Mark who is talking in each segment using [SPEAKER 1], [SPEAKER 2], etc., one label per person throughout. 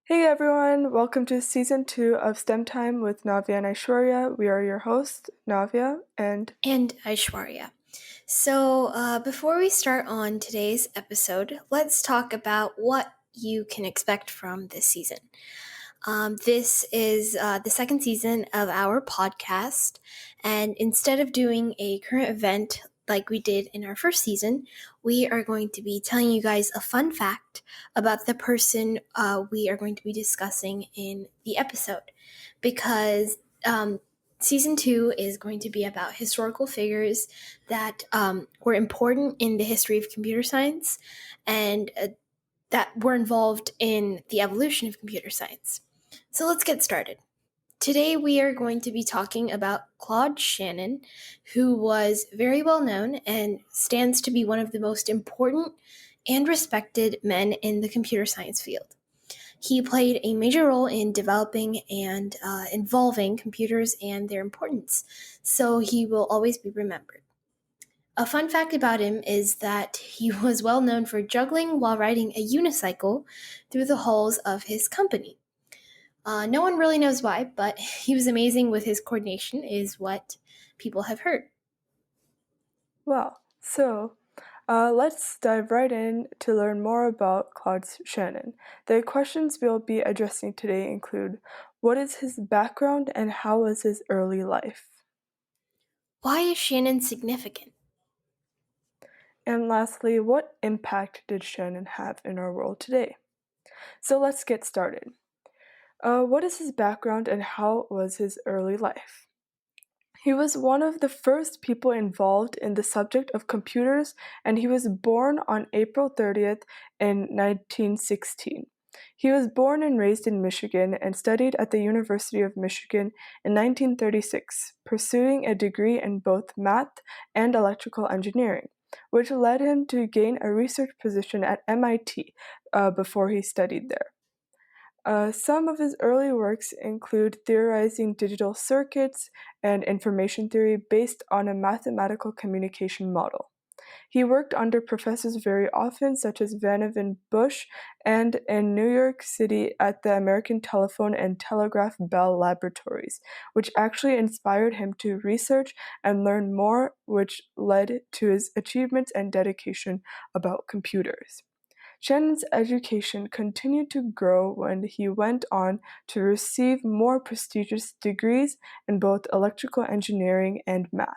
[SPEAKER 1] Hey everyone, welcome to season 2 of STEM Time with Navya and Aishwarya. We are your hosts, Navya and
[SPEAKER 2] And Aishwarya. Before we start on today's episode, let's talk about what you can expect from this season. This is the second season of our podcast, and instead of doing a current event like we did in our first season, we are going to be telling you guys a fun fact about the person we are going to be discussing in the episode. Because season 2 is going to be about historical figures that were important in the history of computer science and that were involved in the evolution of computer science. So let's get started. Today we are going to be talking about Claude Shannon, who was very well known and stands to be one of the most important and respected men in the computer science field. He played a major role in developing and involving computers and their importance, so he will always be remembered. A fun fact about him is that he was well known for juggling while riding a unicycle through the halls of his company. No one really knows why, but he was amazing with his coordination, is what people have heard.
[SPEAKER 1] well, so let's dive right in to learn more about Claude Shannon. The questions we'll be addressing today include what is his background and how was his early life?
[SPEAKER 2] Why is Shannon significant?
[SPEAKER 1] And lastly, what impact did Shannon have in our world today? So let's get started. What is his background and how was his early life? He was one of the first people involved in the subject of computers, and he was born on April 30th in 1916. He was born and raised in Michigan and studied at the University of Michigan in 1936, pursuing a degree in both math and electrical engineering, which led him to gain a research position at MIT before he studied there. Some of his early works include theorizing digital circuits and information theory based on a mathematical communication model. He worked under professors very often, such as Vannevar Bush, and in New York City at the American Telephone and Telegraph Bell Laboratories, which actually inspired him to research and learn more, which led to his achievements and dedication about computers. Shannon's education continued to grow when he went on to receive more prestigious degrees in both electrical engineering and math.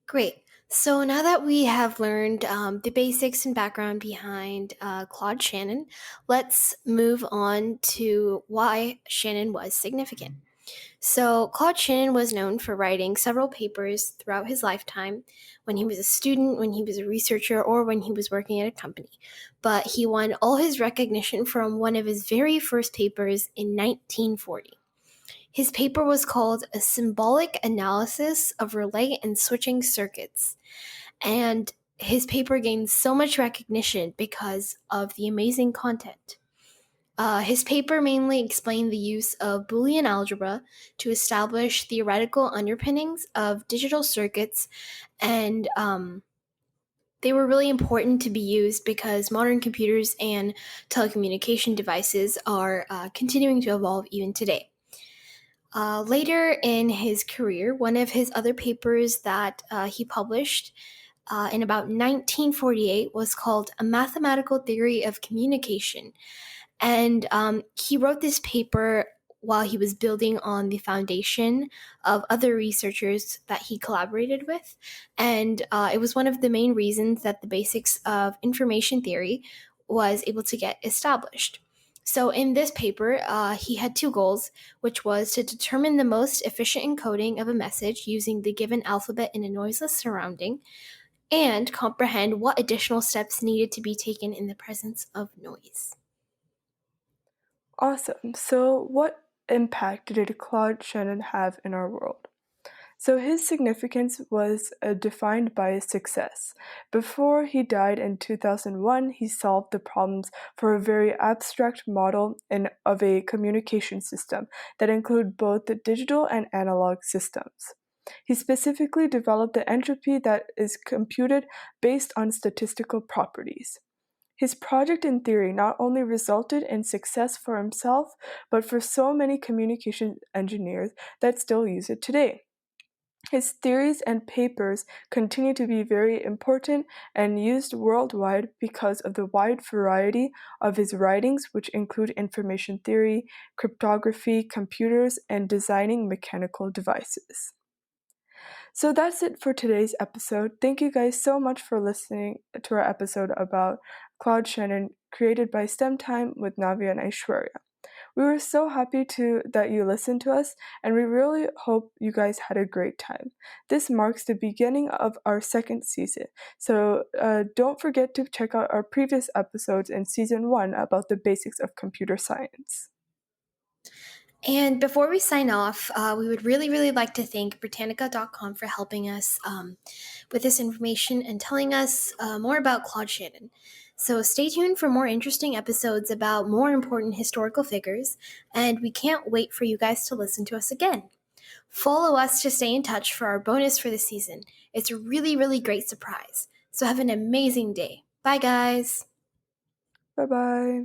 [SPEAKER 2] Great. So now that we have learned the basics and background behind Claude Shannon, let's move on to why Shannon was significant. So, Claude Shannon was known for writing several papers throughout his lifetime when he was a student, when he was a researcher, or when he was working at a company. But he won all his recognition from one of his very first papers in 1940. His paper was called A Symbolic Analysis of Relay and Switching Circuits, and his paper gained so much recognition because of the amazing content. His paper mainly explained the use of Boolean algebra to establish theoretical underpinnings of digital circuits, and they were really important to be used because modern computers and telecommunication devices are continuing to evolve even today. Later in his career, one of his other papers that he published in about 1948 was called A Mathematical Theory of Communication. And he wrote this paper while he was building on the foundation of other researchers that he collaborated with. And it was one of the main reasons that the basics of information theory was able to get established. So in this paper, he had two goals, which was to determine the most efficient encoding of a message using the given alphabet in a noiseless surrounding, and comprehend what additional steps needed to be taken in the presence of noise.
[SPEAKER 1] Awesome. So, what impact did Claude Shannon have in our world? So his significance was defined by his success. Before he died in 2001, he solved the problems for a very abstract model of a communication system that include both the digital and analog systems. He specifically developed the entropy that is computed based on statistical properties. His project in theory not only resulted in success for himself, but for so many communication engineers that still use it today. His theories and papers continue to be very important and used worldwide because of the wide variety of his writings, which include information theory, cryptography, computers, and designing mechanical devices. So that's it for today's episode. Thank you guys so much for listening to our episode about Claude Shannon, created by STEM Time with Navya and Aishwarya. We were so happy that you listened to us, and we really hope you guys had a great time. This marks the beginning of our second season, so don't forget to check out our previous episodes in season 1 about the basics of computer science.
[SPEAKER 2] And before we sign off, we would really, really like to thank Britannica.com for helping us with this information and telling us more about Claude Shannon. So stay tuned for more interesting episodes about more important historical figures, and we can't wait for you guys to listen to us again. Follow us to stay in touch for our bonus for the season. It's a really, really great surprise. So have an amazing day. Bye, guys.
[SPEAKER 1] Bye bye.